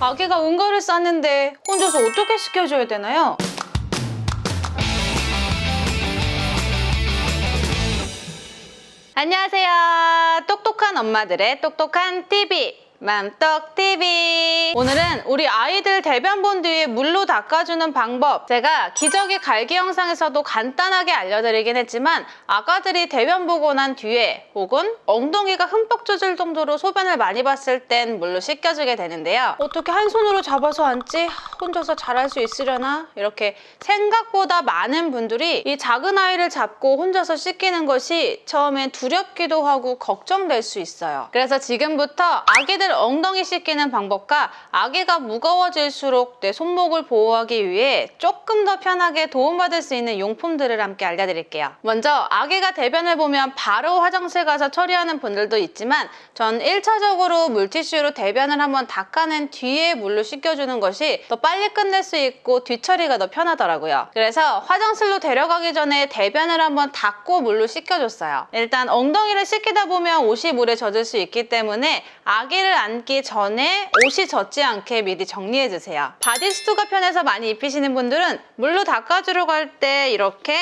아기가 응가를 쌌는데 혼자서 어떻게 시켜줘야 되나요? 안녕하세요. 똑똑한 엄마들의 똑똑한 TV 맘떡TV. 오늘은 우리 아이들 대변 본 뒤에 물로 닦아주는 방법, 제가 기저귀 갈기 영상에서도 간단하게 알려드리긴 했지만 아가들이 대변 보고 난 뒤에 혹은 엉덩이가 흠뻑 젖을 정도로 소변을 많이 봤을 땐 물로 씻겨주게 되는데요. 어떻게 한 손으로 잡아서 앉지? 혼자서 잘할 수 있으려나? 이렇게 생각보다 많은 분들이 이 작은 아이를 잡고 혼자서 씻기는 것이 처음엔 두렵기도 하고 걱정될 수 있어요. 그래서 지금부터 아기들 엉덩이 씻기는 방법과 아기가 무거워질수록 내 손목을 보호하기 위해 조금 더 편하게 도움받을 수 있는 용품들을 함께 알려드릴게요. 먼저 아기가 대변을 보면 바로 화장실 가서 처리하는 분들도 있지만 전 1차적으로 물티슈로 대변을 한번 닦아낸 뒤에 물로 씻겨주는 것이 더 빨리 끝낼 수 있고 뒤처리가 더 편하더라고요. 그래서 화장실로 데려가기 전에 대변을 한번 닦고 물로 씻겨줬어요. 일단 엉덩이를 씻기다 보면 옷이 물에 젖을 수 있기 때문에 아기를 앉기 전에 옷이 젖지 않게 미리 정리해주세요. 바디스투가 편해서 많이 입히시는 분들은 물로 닦아주러 갈 때 이렇게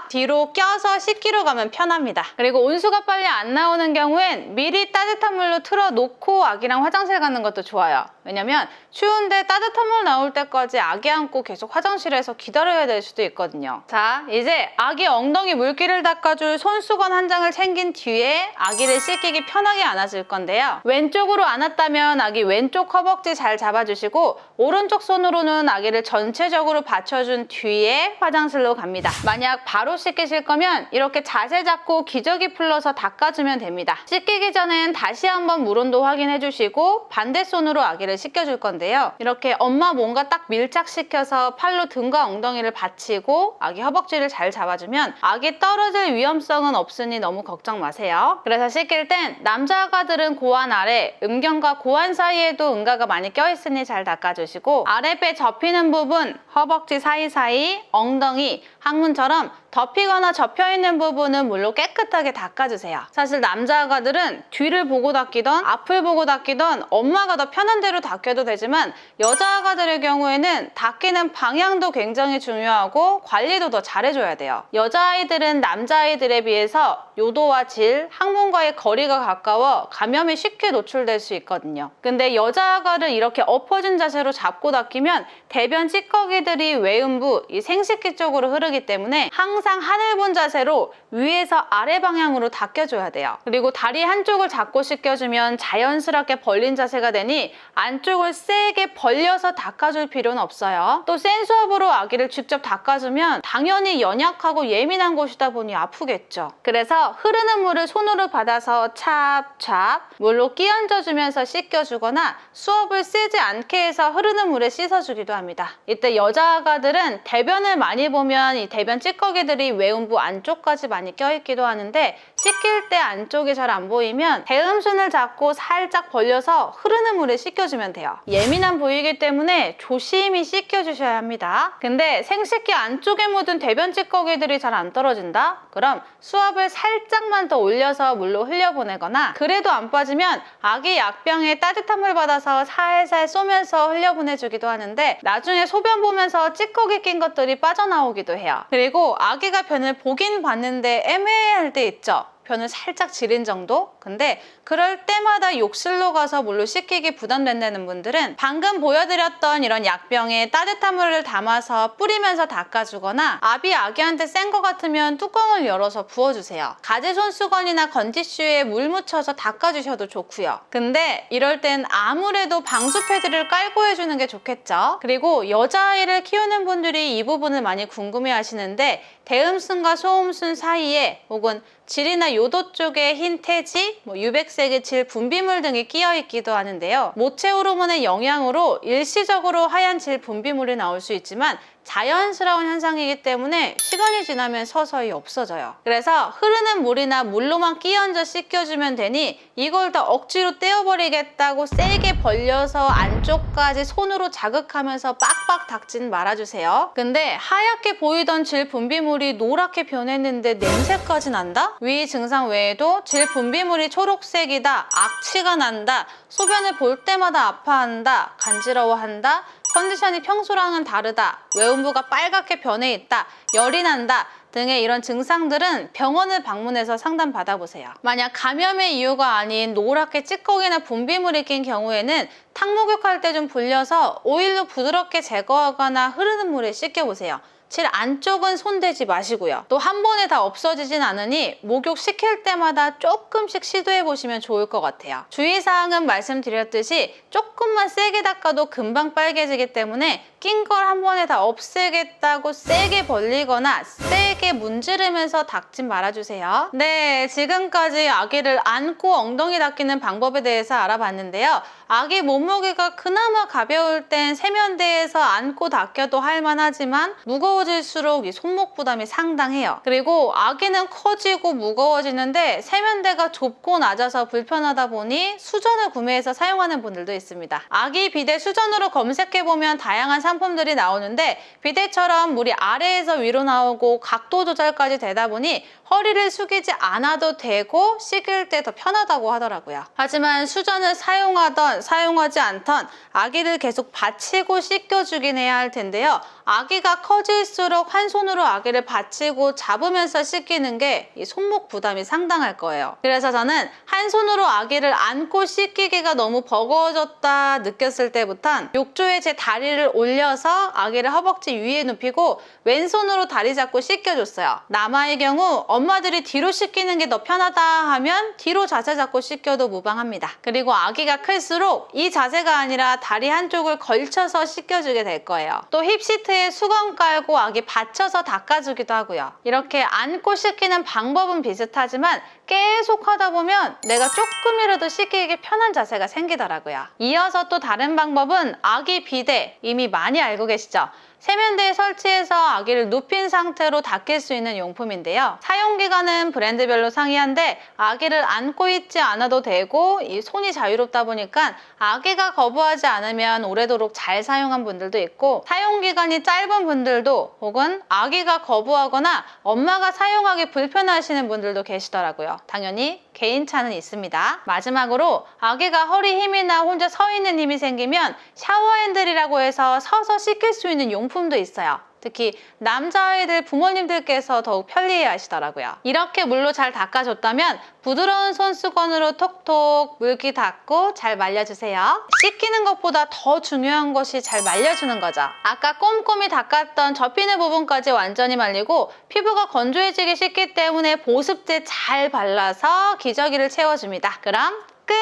뒤로 껴서 씻기러 가면 편합니다. 그리고 온수가 빨리 안 나오는 경우엔 미리 따뜻한 물로 틀어놓고 아기랑 화장실 가는 것도 좋아요. 왜냐면 추운데 따뜻한 물 나올 때까지 아기 안고 계속 화장실에서 기다려야 될 수도 있거든요. 자, 이제 아기 엉덩이 물기를 닦아줄 손수건 한 장을 챙긴 뒤에 아기를 씻기기 편하게 안아줄 건데요. 왼쪽으로 안았다면 아기 왼쪽 허벅지 잘 잡아주시고 오른쪽 손으로는 아기를 전체적으로 받쳐준 뒤에 화장실로 갑니다. 만약 바로 씻기실 거면 이렇게 자세 잡고 기저귀 풀러서 닦아주면 됩니다. 씻기기 전엔 다시 한번 물 온도 확인해 주시고 반대 손으로 아기를 씻겨줄 건데요. 이렇게 엄마 몸과 딱 밀착시켜서 팔로 등과 엉덩이를 받치고 아기 허벅지를 잘 잡아주면 아기 떨어질 위험성은 없으니 너무 걱정 마세요. 그래서 씻길 땐 남자 아가들은 고환 아래, 음경과 고환 사이에도 응가가 많이 껴있으니 잘 닦아주시고 아랫배 접히는 부분, 허벅지 사이사이, 엉덩이, 항문처럼 덮이거나 접혀있는 부분은 물로 깨끗하게 닦아주세요. 사실 남자 아가들은 뒤를 보고 닦이던 앞을 보고 닦이던 엄마가 더 편한 대로 닦여도 되지만 여자 아가들의 경우에는 닦이는 방향도 굉장히 중요하고 관리도 더 잘해줘야 돼요. 여자아이들은 남자아이들에 비해서 요도와 질, 항문과의 거리가 가까워 감염이 쉽게 노출될 수 있거든요. 근데 여자 아가를 이렇게 엎어진 자세로 잡고 닦이면 대변 찌꺼기들이 외음부, 이 생식기 쪽으로 흐르기 때문에 항상 하늘 본 자세로 위에서 아래 방향으로 닦여줘야 돼요. 그리고 다리 한쪽을 잡고 씻겨주면 자연스럽게 벌린 자세가 되니 안쪽을 세게 벌려서 닦아줄 필요는 없어요. 또 센 수압으로 아기를 직접 닦아주면 당연히 연약하고 예민한 곳이다 보니 아프겠죠. 그래서 흐르는 물을 손으로 받아서 찹찹 물로 끼얹어주면서 씻겨주거나 수압을 세지 않게 해서 흐르는 물에 씻어주기도 합니다. 이때 여자 아가들은 대변을 많이 보면 이 대변 찌꺼기들이 외음부 안쪽까지 많이 껴있기도 하는데 씻길 때 안쪽이 잘 안 보이면 대음순을 잡고 살짝 벌려서 흐르는 물에 씻겨주면 돼요. 예민한 부위이기 때문에 조심히 씻겨주셔야 합니다. 근데 생식기 안쪽에 묻은 대변 찌꺼기들이 잘 안 떨어진다? 그럼 수압을 살짝만 더 올려서 물로 흘려보내거나 그래도 안 빠지면 아기 약병에 따뜻한 물 받아서 살살 쏘면서 흘려보내주기도 하는데 나중에 소변 보면서 찌꺼기 낀 것들이 빠져나오기도 해요. 그리고 아기가 변을 보긴 봤는데 애매할 때 있죠. 변을 살짝 지린 정도? 근데 그럴 때마다 욕실로 가서 물로 씻기기 부담된다는 분들은 방금 보여드렸던 이런 약병에 따뜻한 물을 담아서 뿌리면서 닦아주거나 압이 아기한테 센 것 같으면 뚜껑을 열어서 부어주세요. 가지 손수건이나 건티슈에 물 묻혀서 닦아주셔도 좋고요. 근데 이럴 땐 아무래도 방수 패드를 깔고 해주는 게 좋겠죠. 그리고 여자아이를 키우는 분들이 이 부분을 많이 궁금해 하시는데 대음순과 소음순 사이에 혹은 질이나 요도 쪽에 흰 태지, 유백색의 질, 분비물 등이 끼어 있기도 하는데요. 모체 호르몬의 영향으로 일시적으로 하얀 질 분비물이 나올 수 있지만 자연스러운 현상이기 때문에 시간이 지나면 서서히 없어져요. 그래서 흐르는 물이나 물로만 끼얹어 씻겨주면 되니 이걸 다 억지로 떼어버리겠다고 세게 벌려서 안쪽까지 손으로 자극하면서 빡빡 닦진 말아주세요. 근데 하얗게 보이던 질 분비물이 노랗게 변했는데 냄새까지 난다? 위 증상 외에도 질 분비물이 초록색이다, 악취가 난다, 소변을 볼 때마다 아파한다, 간지러워한다, 컨디션이 평소랑은 다르다, 외음부가 빨갛게 변해 있다, 열이 난다 등의 이런 증상들은 병원을 방문해서 상담 받아보세요. 만약 감염의 이유가 아닌 노랗게 찌꺼기나 분비물이 낀 경우에는 탕 목욕할 때 좀 불려서 오일로 부드럽게 제거하거나 흐르는 물에 씻겨보세요. 질 안쪽은 손대지 마시고요. 또 한 번에 다 없어지진 않으니 목욕 시킬 때마다 조금씩 시도해 보시면 좋을 것 같아요. 주의사항은 말씀드렸듯이 조금만 세게 닦아도 금방 빨개지기 때문에 낀 걸 한 번에 다 없애겠다고 세게 벌리거나 세게 문지르면서 닦지 말아주세요. 네, 지금까지 아기를 안고 엉덩이 닦이는 방법에 대해서 알아봤는데요. 아기 몸무게가 그나마 가벼울 땐 세면대에서 안고 닦여도 할만하지만 무거워질수록 이 손목 부담이 상당해요. 그리고 아기는 커지고 무거워지는데 세면대가 좁고 낮아서 불편하다 보니 수전을 구매해서 사용하는 분들도 있습니다. 아기 비데 수전으로 검색해보면 다양한 상품들이 나오는데 비데처럼 물이 아래에서 위로 나오고 각도 조절까지 되다 보니 허리를 숙이지 않아도 되고 씻을 때 더 편하다고 하더라고요. 하지만 수전을 사용하던 사용하지 않던 아기를 계속 받치고 씻겨주긴 해야 할 텐데요. 아기가 커질수록 한 손으로 아기를 받치고 잡으면서 씻기는 게 이 손목 부담이 상당할 거예요. 그래서 저는 한 손으로 아기를 안고 씻기기가 너무 버거워졌다 느꼈을 때부턴 욕조에 제 다리를 올려서 아기를 허벅지 위에 눕히고 왼손으로 다리 잡고 씻겨줬어요. 남아의 경우 엄마들이 뒤로 씻기는 게 더 편하다 하면 뒤로 자세 잡고 씻겨도 무방합니다. 그리고 아기가 클수록 이 자세가 아니라 다리 한쪽을 걸쳐서 씻겨주게 될 거예요. 또 힙시트에 수건 깔고 아기 받쳐서 닦아주기도 하고요. 이렇게 안고 씻기는 방법은 비슷하지만 계속 하다 보면 내가 조금이라도 씻기기 편한 자세가 생기더라고요. 이어서 또 다른 방법은 아기 비데, 이미 많이 알고 계시죠? 세면대에 설치해서 아기를 눕힌 상태로 닦일 수 있는 용품인데요. 사용기간은 브랜드별로 상이한데 아기를 안고 있지 않아도 되고 이 손이 자유롭다 보니까 아기가 거부하지 않으면 오래도록 잘 사용한 분들도 있고 사용기간이 짧은 분들도 혹은 아기가 거부하거나 엄마가 사용하기 불편하시는 분들도 계시더라고요. 당연히 개인차는 있습니다. 마지막으로 아기가 허리 힘이나 혼자 서 있는 힘이 생기면 샤워 핸들이라고 해서 서서 씻길 수 있는 용품도 있어요. 특히 남자아이들 부모님들께서 더욱 편리해 하시더라고요. 이렇게 물로 잘 닦아줬다면 부드러운 손수건으로 톡톡 물기 닦고 잘 말려주세요. 씻기는 것보다 더 중요한 것이 잘 말려주는 거죠. 아까 꼼꼼히 닦았던 접히는 부분까지 완전히 말리고 피부가 건조해지기 쉽기 때문에 보습제 잘 발라서 기저귀를 채워줍니다. 그럼 끝!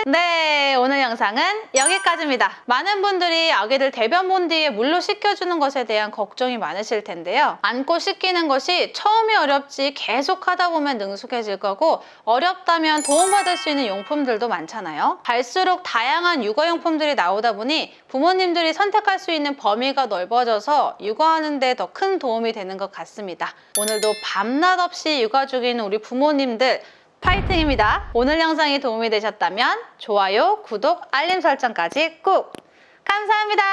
네, 오늘 영상은 여기까지입니다. 많은 분들이 아기들 대변 본 뒤에 물로 씻겨주는 것에 대한 걱정이 많으실 텐데요. 안고 씻기는 것이 처음이 어렵지 계속 하다 보면 능숙해질 거고 어렵다면 도움받을 수 있는 용품들도 많잖아요. 갈수록 다양한 육아용품들이 나오다 보니 부모님들이 선택할 수 있는 범위가 넓어져서 육아하는 데 더 큰 도움이 되는 것 같습니다. 오늘도 밤낮 없이 육아 중인 우리 부모님들 파이팅입니다. 오늘 영상이 도움이 되셨다면 좋아요, 구독, 알림 설정까지 꾹! 감사합니다.